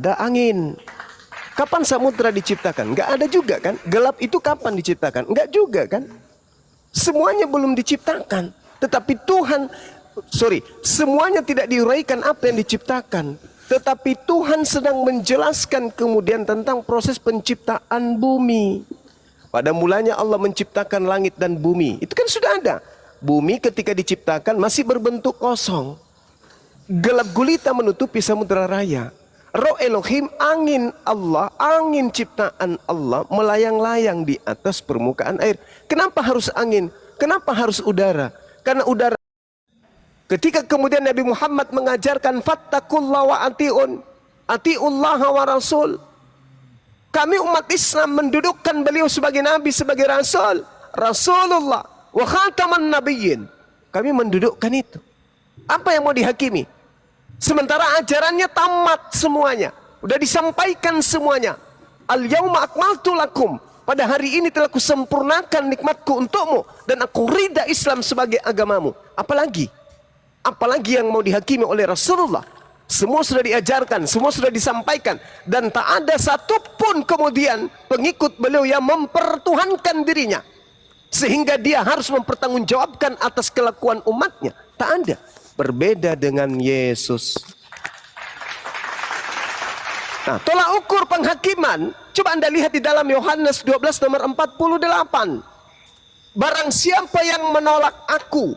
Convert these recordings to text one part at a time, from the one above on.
Ada angin. Kapan samudra diciptakan? Nggak ada juga kan? Gelap itu kapan diciptakan? Nggak juga kan? Semuanya belum diciptakan. Tetapi semuanya tidak diuraikan apa yang diciptakan. Tetapi Tuhan sedang menjelaskan kemudian tentang proses penciptaan bumi. Pada mulanya Allah menciptakan langit dan bumi. Itu kan sudah ada. Bumi ketika diciptakan masih berbentuk kosong. Gelap gulita menutupi samudra raya. Roh Elohim, angin Allah, angin ciptaan Allah melayang-layang di atas permukaan air. Kenapa harus angin? Kenapa harus udara? Karena udara. Ketika kemudian Nabi Muhammad mengajarkan fattakullah wa ati'un, ati'ullah wa rasul. Kami umat Islam mendudukkan beliau sebagai Nabi, sebagai Rasul. Rasulullah wa khataman nabiyyin. Kami mendudukkan itu. Apa yang mau dihakimi? Sementara ajarannya tamat semuanya. Udah disampaikan semuanya. Al-yawma akmaltu lakum. Pada hari ini telah kusempurnakan nikmatku untukmu. Dan aku ridha Islam sebagai agamamu. Apalagi? Apalagi yang mau dihakimi oleh Rasulullah. Semua sudah diajarkan, semua sudah disampaikan. Dan tak ada satupun kemudian pengikut beliau yang mempertuhankan dirinya. Sehingga dia harus mempertanggungjawabkan atas kelakuan umatnya. Tak ada. Berbeda dengan Yesus. Nah, tolak ukur penghakiman. Coba Anda lihat di dalam Yohanes 12 nomor 48. Barang siapa yang menolak aku,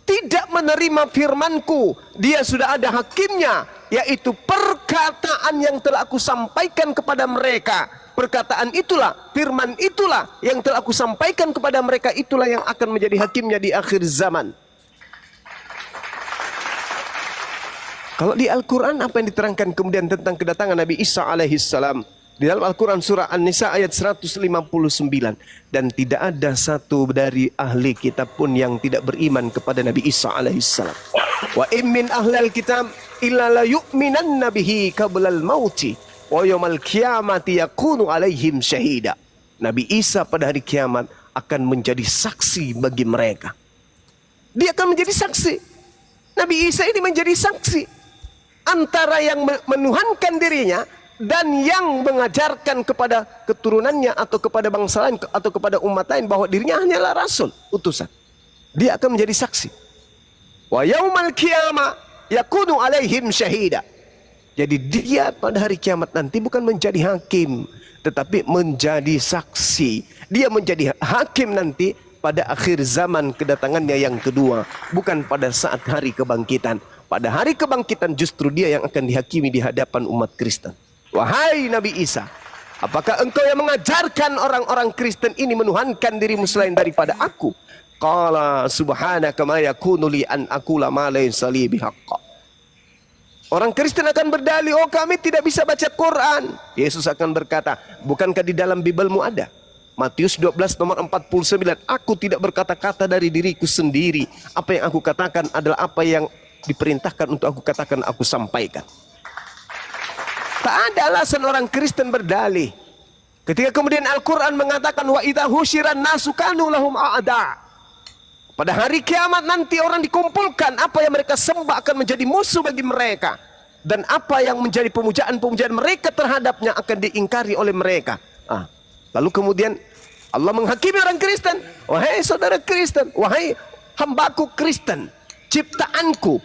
tidak menerima firmanku, dia sudah ada hakimnya, yaitu perkataan yang telah aku sampaikan kepada mereka. Perkataan itulah, firman itulah yang telah aku sampaikan kepada mereka, itulah yang akan menjadi hakimnya di akhir zaman. Kalau di Al-Quran apa yang diterangkan kemudian tentang kedatangan Nabi Isa alaihissalam? Di dalam Al-Quran surah An-Nisa ayat 159. Dan tidak ada satu dari ahli kitab pun yang tidak beriman kepada Nabi Isa alaihissalam. Wa immin ahlal kitab illa la yu'minan nabihi qablal mauti wa yawmal qiyamati yakunu alaihim syahida. Nabi Isa pada hari kiamat akan menjadi saksi bagi mereka. Dia akan menjadi saksi. Nabi Isa ini menjadi saksi antara yang menuhankan dirinya dan yang mengajarkan kepada keturunannya atau kepada bangsa lain atau kepada umat lain bahwa dirinya hanyalah rasul, utusan. Dia akan menjadi saksi. Wa yaumal qiyamah yakunu alaihim syahida. Jadi dia pada hari kiamat nanti bukan menjadi hakim, tetapi menjadi saksi. Dia menjadi hakim nanti pada akhir zaman kedatangannya yang kedua, bukan pada saat hari kebangkitan. Pada hari kebangkitan justru dia yang akan dihakimi di hadapan umat Kristen. Wahai Nabi Isa, apakah engkau yang mengajarkan orang-orang Kristen ini menuhankan dirimu selain daripada aku? Qala subhanaka ma yakunu li an aqula ma laysa li bihaqqa. Orang Kristen akan berdalih, oh kami tidak bisa baca Quran. Yesus akan berkata, bukankah di dalam Bibelmu ada? Matius 12 nomor 49. Aku tidak berkata-kata dari diriku sendiri. Apa yang aku katakan adalah apa yang diperintahkan untuk aku katakan, aku sampaikan. Tak ada alasan orang Kristen berdalih. Ketika kemudian Al-Quran mengatakan wa idza husyiran nasu kanu lahum a'da. Pada hari kiamat nanti orang dikumpulkan, apa yang mereka sembah akan menjadi musuh bagi mereka. Dan apa yang menjadi pemujaan-pemujaan mereka terhadapnya akan diingkari oleh mereka. Lalu kemudian Allah menghakimi orang Kristen. Wahai saudara Kristen, wahai hambaku Kristen, ciptaanku.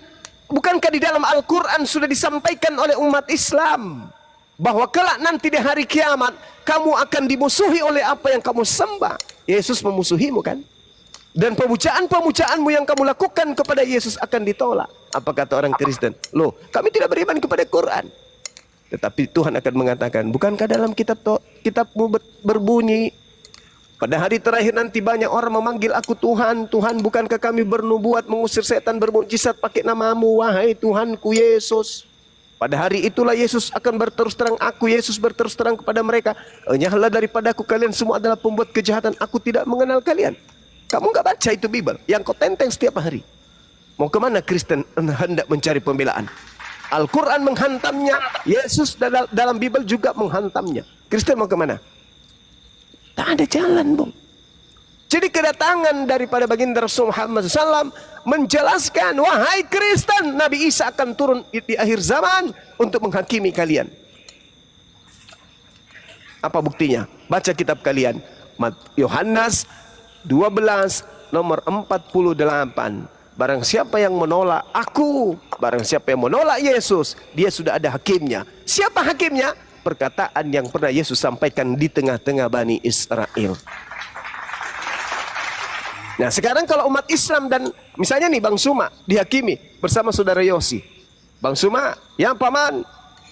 Bukankah di dalam Al-Quran sudah disampaikan oleh umat Islam bahwa kelak nanti di hari kiamat kamu akan dimusuhi oleh apa yang kamu sembah. Yesus memusuhimu kan? Dan pemujaan-pemujaanmu yang kamu lakukan kepada Yesus akan ditolak. Apa kata orang Kristen? Loh, kami tidak beriman kepada Quran. Tetapi Tuhan akan mengatakan, bukankah dalam kitabmu berbunyi, pada hari terakhir nanti banyak orang memanggil aku Tuhan, Tuhan, bukankah kami bernubuat mengusir setan, bermukjizat pakai namamu, wahai Tuhanku Yesus. Pada hari itulah Yesus akan berterus terang, aku Yesus berterus terang kepada mereka, enyahlah daripadaku, kalian semua adalah pembuat kejahatan, aku tidak mengenal kalian. Kamu nggak baca itu Bible yang kau tenteng setiap hari? Mau kemana Kristen hendak mencari pembelaan? Al-Quran menghantamnya, Yesus dalam Bible juga menghantamnya. Kristen mau kemana? Tak ada jalan, Bung. Jadi kedatangan daripada baginda Rasul Muhammad SAW menjelaskan, wahai Kristen, Nabi Isa akan turun di akhir zaman untuk menghakimi kalian. Apa buktinya? Baca kitab kalian. Yohanes 12 nomor 48. Barang siapa yang menolak aku, barang siapa yang menolak Yesus, dia sudah ada hakimnya. Siapa hakimnya? Perkataan yang pernah Yesus sampaikan di tengah-tengah Bani Israel. Nah sekarang kalau umat Islam dan misalnya nih Bang Suma dihakimi bersama saudara Yosi. Bang Suma, ya paman,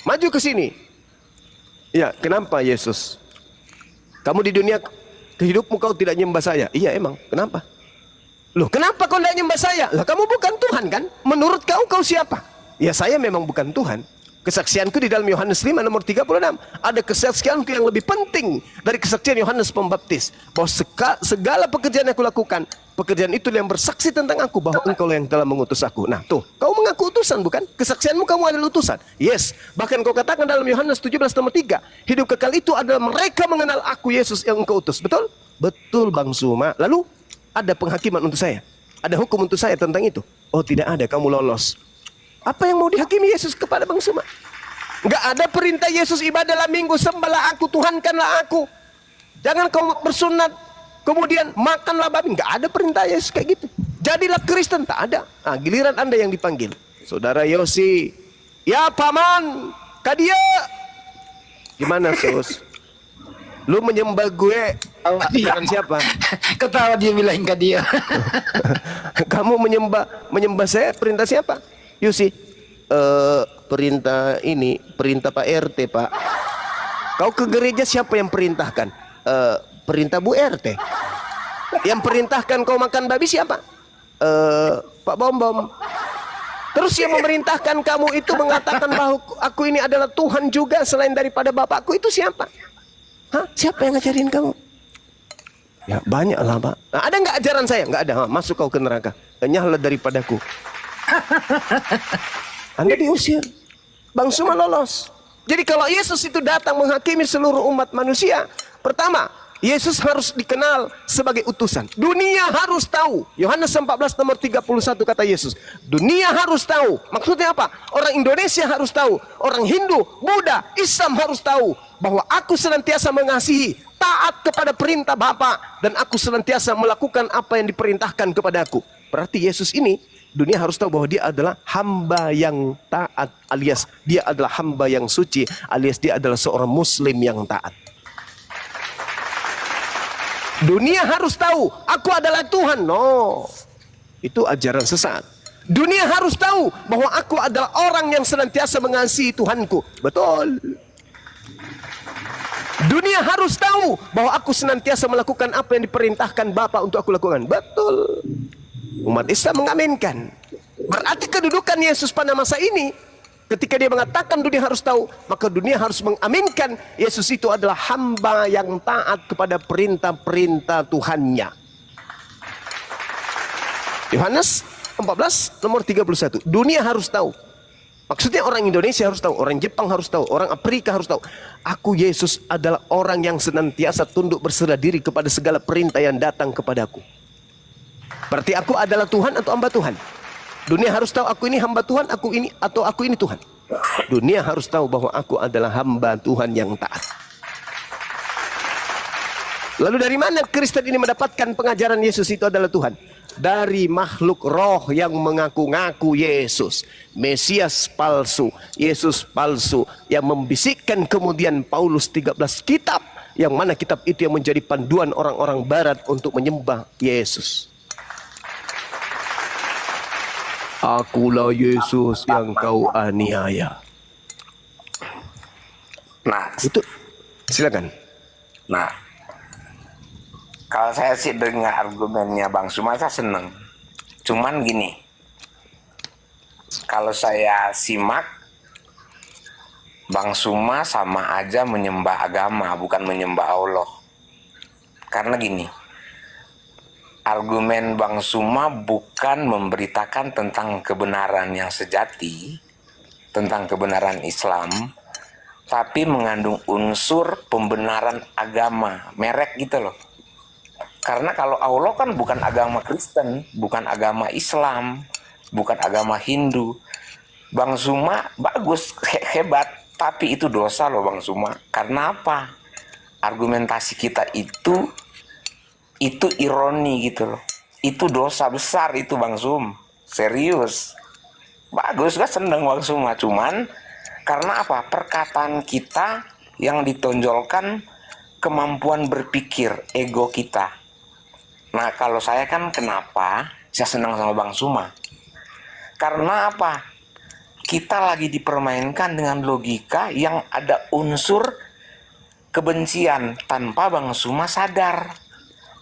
maju ke sini. Ya, kenapa Yesus? Kamu di dunia hidupmu kau tidak nyembah saya. Iya emang, kenapa? Loh kenapa kau tidak nyembah saya? Lah kamu bukan Tuhan kan? Menurut kau siapa? Ya saya memang bukan Tuhan. Kesaksianku di dalam Yohanes 5 nomor 36. Ada kesaksianku yang lebih penting dari kesaksian Yohanes Pembaptis. Bahwa segala pekerjaan yang aku lakukan, pekerjaan itu yang bersaksi tentang aku, bahwa engkau yang telah mengutus aku. Nah tuh, kau mengaku utusan bukan? Kesaksianmu kamu adalah utusan. Yes, bahkan kau katakan dalam Yohanes 17 nomor 3. Hidup kekal itu adalah mereka mengenal aku Yesus yang engkau utus. Betul? Betul Bang Suma. Lalu ada penghakiman untuk saya? Ada hukum untuk saya tentang itu? Oh tidak ada, kamu lolos. Apa yang mau dihakimi Yesus kepada Bang Suma? Enggak ada perintah Yesus ibadahlah minggu, sembahlah aku, Tuhankanlah aku. Jangan kau bersunat, kemudian makanlah babi. Enggak ada perintah Yesus kayak gitu. Jadilah Kristen, tak ada. Nah, giliran Anda yang dipanggil. Saudara Yosi, ya paman, kadia. Gimana Sus? Lu menyembah gue dengan siapa? Ketawa dia bilang ke dia. Kamu menyembah saya perintah siapa? Yusi, perintah ini, perintah Pak RT Pak. Kau ke gereja siapa yang perintahkan? Perintah Bu RT. Yang perintahkan kau makan babi siapa? Pak Bom. Terus yang memerintahkan kamu itu mengatakan bahwa aku ini adalah Tuhan juga selain daripada Bapakku itu siapa? Hah? Siapa yang ngajarin kamu? Ya banyak lah Pak. Nah, ada nggak ajaran saya? Nggak ada. Masuk kau ke neraka. Enyahlah daripadaku. Anda diusir. Bang Suma lolos. Jadi kalau Yesus itu datang menghakimi seluruh umat manusia, pertama, Yesus harus dikenal sebagai utusan. Dunia harus tahu. Yohanes 14 nomor 31 kata Yesus. Dunia harus tahu. Maksudnya apa? Orang Indonesia harus tahu. Orang Hindu, Buddha, Islam harus tahu bahwa aku senantiasa mengasihi, taat kepada perintah Bapa, dan aku senantiasa melakukan apa yang diperintahkan kepadaku. Berarti Yesus ini, dunia harus tahu bahwa dia adalah hamba yang taat, alias dia adalah hamba yang suci, alias dia adalah seorang muslim yang taat. Dunia harus tahu aku adalah Tuhan. No, itu ajaran sesat. Dunia harus tahu bahwa aku adalah orang yang senantiasa mengasihi Tuhanku. Betul. Dunia harus tahu bahwa aku senantiasa melakukan apa yang diperintahkan Bapa untuk aku lakukan. Betul. Umat Islam mengaminkan. Berarti kedudukan Yesus pada masa ini, ketika dia mengatakan dunia harus tahu, maka dunia harus mengaminkan Yesus itu adalah hamba yang taat kepada perintah-perintah Tuhannya. Yohanes 14 nomor 31. Dunia harus tahu. Maksudnya orang Indonesia harus tahu, orang Jepang harus tahu, orang Afrika harus tahu. Aku Yesus adalah orang yang senantiasa tunduk berserah diri kepada segala perintah yang datang kepadaku. Berarti aku adalah Tuhan atau hamba Tuhan? Dunia harus tahu aku ini hamba Tuhan, aku ini Tuhan. Dunia harus tahu bahwa aku adalah hamba Tuhan yang taat. Lalu dari mana Kristen ini mendapatkan pengajaran Yesus itu adalah Tuhan? Dari makhluk roh yang mengaku-ngaku Yesus, Mesias palsu, Yesus palsu, yang membisikkan kemudian Paulus 13 kitab, yang mana kitab itu yang menjadi panduan orang-orang barat untuk menyembah Yesus. Akulah Yesus yang kau aniaya. Nah, itu silakan. Nah, kalau saya sih dengar argumennya Bang Suma, saya seneng. Cuman gini, kalau saya simak, Bang Suma sama aja menyembah agama, bukan menyembah Allah. Karena gini, argumen Bang Suma bukan memberitakan tentang kebenaran yang sejati, tentang kebenaran Islam, tapi mengandung unsur pembenaran agama, merek gitu loh. Karena kalau Allah kan bukan agama Kristen, bukan agama Islam, bukan agama Hindu. Bang Suma bagus, hebat, tapi itu dosa loh Bang Suma. Karena apa? argumentasi kita itu ironi gitu loh. Itu dosa besar itu Bang Sum. Serius. Bagus kan, seneng Bang Sum. Cuman karena apa? Perkataan kita yang ditonjolkan kemampuan berpikir, ego kita. Nah, kalau saya kan kenapa saya senang sama Bang Suma? Karena apa? Kita lagi dipermainkan dengan logika yang ada unsur kebencian tanpa Bang Suma sadar.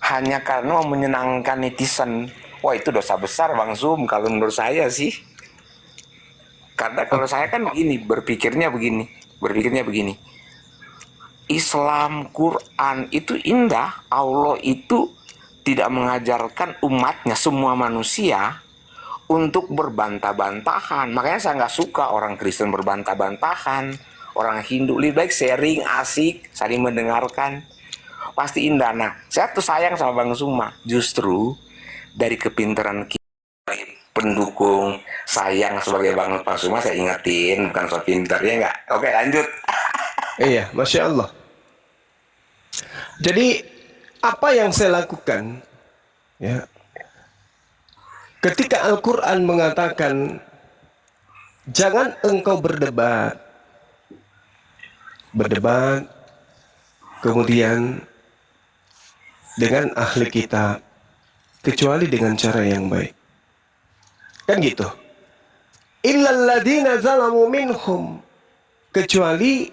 Hanya karena mau menyenangkan netizen. Wah, itu dosa besar Bang Sum kalau menurut saya sih. Karena kalau saya kan berpikirnya begini. Islam, Quran itu indah. Allah itu tidak mengajarkan umatnya, semua manusia, untuk berbantah-bantahan. Makanya saya nggak suka orang Kristen berbantah-bantahan, orang Hindu. Lebih baik sharing, asik, saling mendengarkan, pasti indah. Nah, saya tuh sayang sama Bang Suma. Justru dari kepintaran kita, pendukung, sayang sebagai Bang Suma, saya ingetin, bukan soal pintarnya nggak. Oke, lanjut. Iya, Masya Allah. Jadi apa yang saya lakukan, ya, ketika Al-Quran mengatakan jangan engkau berdebat, kemudian dengan ahli kitab, kecuali dengan cara yang baik. Kan gitu. Illal ladzina zalamu minhum, kecuali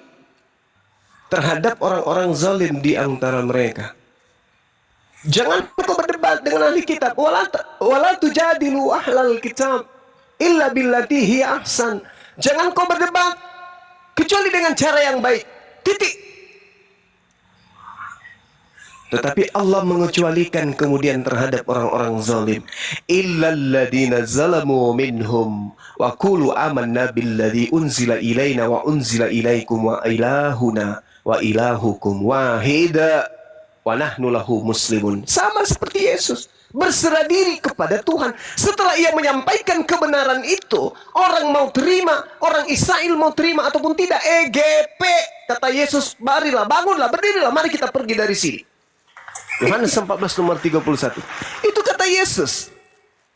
terhadap orang-orang zalim di antara mereka. Jangan kau berdebat dengan ahli kitab. Wala tujadilu ahlal kitab illa billati hiya ahsan. Jangan kau berdebat kecuali dengan cara yang baik. Titik. Tetapi Allah mengecualikan kemudian terhadap orang-orang zalim. Illal ladzina zalamu minhum wa qulu amanna billadzi unzila ilaina wa unzila ilaikum wa ilahuna wa ilahukum wahida wa nahnu lahu muslimun. Sama seperti Yesus berserah diri kepada Tuhan. Setelah ia menyampaikan kebenaran itu, orang mau terima, orang Israel mau terima ataupun tidak, EGP, kata Yesus, marilah, bangunlah, berdirilah, mari kita pergi dari sini. Yohanes 14 nomor 31. Itu kata Yesus.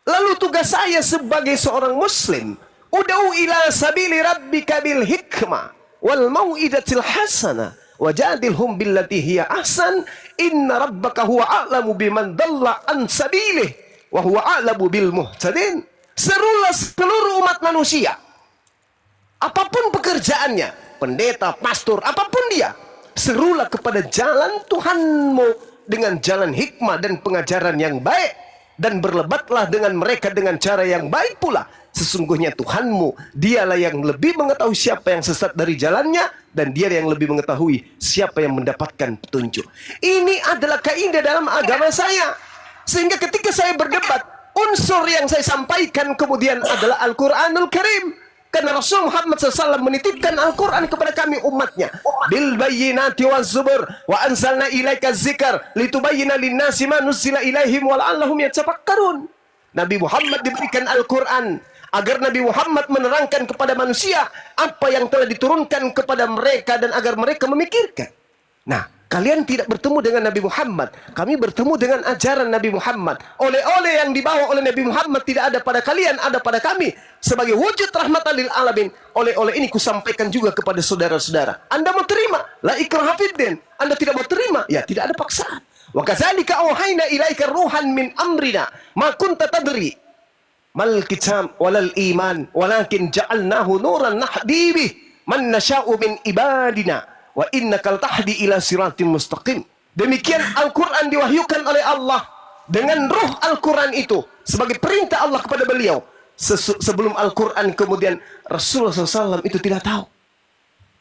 Lalu tugas saya sebagai seorang muslim, ud'u ila sabili rabbika bil hikmah wal mau'izatil hasanah wajadilhum billati hiya ahsan inna rabbaka huwa a'lamu biman dalla an sabilih wa huwa a'lamu bil muhtadin. Serulah seluruh umat manusia, apapun pekerjaannya, pendeta, pastor, apapun dia, serulah kepada jalan Tuhanmu dengan jalan hikmah dan pengajaran yang baik, dan berlebatlah dengan mereka dengan cara yang baik pula. Sesungguhnya Tuhanmu, dialah yang lebih mengetahui siapa yang sesat dari jalannya, dan dia yang lebih mengetahui siapa yang mendapatkan petunjuk. Ini adalah kaidah dalam agama saya. Sehingga ketika saya berdebat, unsur yang saya sampaikan kemudian adalah Al-Quranul Karim. Karena Rasul Muhammad SAW menitipkan Al-Quran kepada kami umatnya. Bil bayyinati waz zubur wa anzalna ilaika dzikr litubayyana lin-nasi ma nuzila ilaihim wa la'allahum yatafakkarun. Nabi Muhammad diberikan Al-Quran agar Nabi Muhammad menerangkan kepada manusia apa yang telah diturunkan kepada mereka dan agar mereka memikirkan. Nah, kalian tidak bertemu dengan Nabi Muhammad, kami bertemu dengan ajaran Nabi Muhammad. Oleh-oleh yang dibawa oleh Nabi Muhammad tidak ada pada kalian, ada pada kami. Sebagai wujud rahmatan lil alamin, oleh-oleh ini kusampaikan juga kepada saudara-saudara. Anda mau terima? La ikraha fiddin. Anda tidak mau terima? Ya, tidak ada paksaan. Wa kadzalika auhayna ilaika ruhan min amrina ma kunta tadri mal kitab walal iman walakin ja'alnahu nuran nahdi bih man nasha'u min ibadina wa innaka tahdi ila siratim mustaqim. Demikian Al-Quran diwahyukan oleh Allah dengan ruh Al-Quran itu sebagai perintah Allah kepada beliau. Sebelum Al-Quran kemudian Rasulullah SAW itu tidak tahu.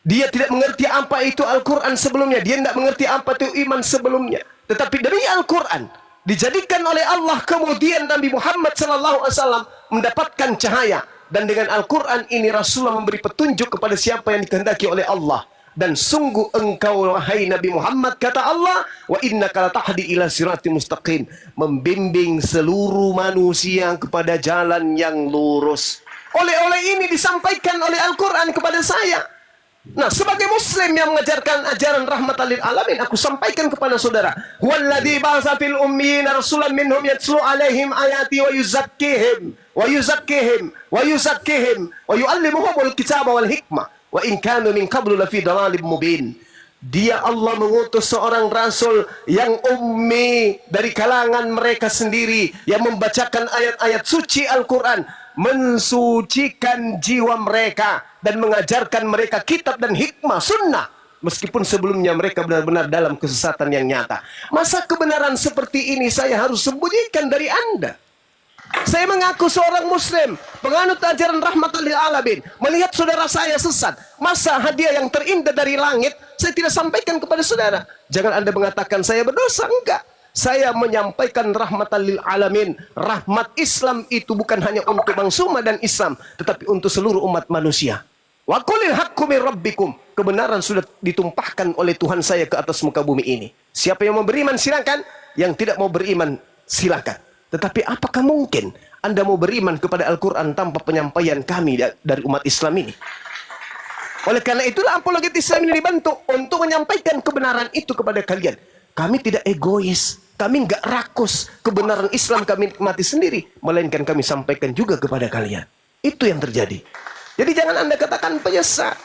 Dia tidak mengerti apa itu Al-Quran sebelumnya. Dia tidak mengerti apa itu iman sebelumnya. Tetapi dari Al-Quran dijadikan oleh Allah kemudian Nabi Muhammad SAW mendapatkan cahaya. Dan dengan Al-Quran ini Rasulullah memberi petunjuk kepada siapa yang dikehendaki oleh Allah. Dan sungguh engkau wahai Nabi Muhammad, kata Allah, wa innaka latahdi ila siratim mustaqim, membimbing seluruh manusia kepada jalan yang lurus. Oleh-oleh ini disampaikan oleh Al-Quran kepada saya. Nah, sebagai muslim yang mengajarkan ajaran rahmatan lil alamin, aku sampaikan kepada saudara, "Walladzi ba'atsa fil ummiyina rasulan minhum yatlu 'alaihim ayati wa yuzakkihim wa yu'allimuhumul kitaba wal hikmah wa in kanu min qablu lafi dhalalin mubin." Dia Allah mengutus seorang rasul yang ummi dari kalangan mereka sendiri, yang membacakan ayat-ayat suci Al-Quran, mensucikan jiwa mereka dan mengajarkan mereka kitab dan hikmah sunnah, meskipun sebelumnya mereka benar-benar dalam kesesatan yang nyata. Masa kebenaran seperti ini saya harus sembunyikan dari Anda? Saya mengaku seorang muslim, penganut ajaran rahmatan lil alamin, melihat saudara saya sesat, masa hadiah yang terindah dari langit saya tidak sampaikan kepada saudara? Jangan Anda mengatakan saya berdosa. Enggak, saya menyampaikan rahmatan lil alamin. Rahmat Islam itu bukan hanya untuk Bang Suma dan Islam, tetapi untuk seluruh umat manusia. Wa qulil haqqu min rabbikum. Kebenaran sudah ditumpahkan oleh Tuhan saya ke atas muka bumi ini. Siapa yang mau beriman silakan, yang tidak mau beriman silakan. Tetapi apakah mungkin Anda mau beriman kepada Al-Quran tanpa penyampaian kami dari umat Islam ini? Oleh karena itulah apologetis Islam ini dibentuk untuk menyampaikan kebenaran itu kepada kalian. Kami tidak egois, kami nggak rakus. Kebenaran Islam kami nikmati sendiri, melainkan kami sampaikan juga kepada kalian. Itu yang terjadi. Jadi jangan Anda katakan penyesat.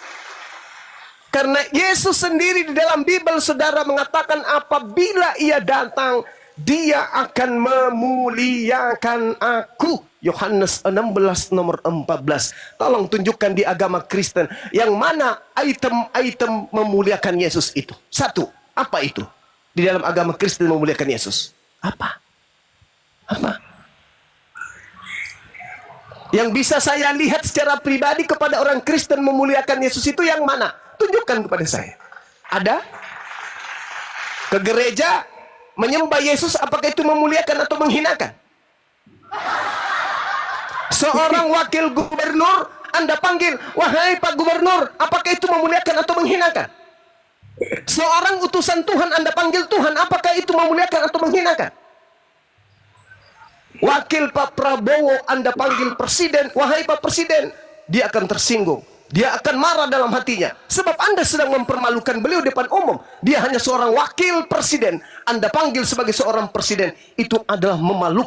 Karena Yesus sendiri di dalam Bible saudara mengatakan apabila ia datang, dia akan memuliakan aku. Yohanes 16 nomor 14. Tolong tunjukkan di agama Kristen yang mana item-item memuliakan Yesus itu. Satu, apa itu? Di dalam agama Kristen memuliakan Yesus. Apa? Apa? Yang bisa saya lihat secara pribadi kepada orang Kristen memuliakan Yesus itu yang mana? Tunjukkan kepada saya. Ada? Ke gereja menyembah Yesus, apakah itu memuliakan atau menghinakan? Seorang wakil gubernur Anda panggil, wahai Pak Gubernur, apakah itu memuliakan atau menghinakan? Seorang utusan Tuhan Anda panggil Tuhan, apakah itu memuliakan atau menghinakan? Wakil Pak Prabowo Anda panggil Presiden, wahai Pak Presiden, dia akan tersinggung. Dia akan marah dalam hatinya. Sebab Anda sedang mempermalukan beliau depan umum. Dia hanya seorang wakil presiden. Anda panggil sebagai seorang presiden. Itu adalah memalukan.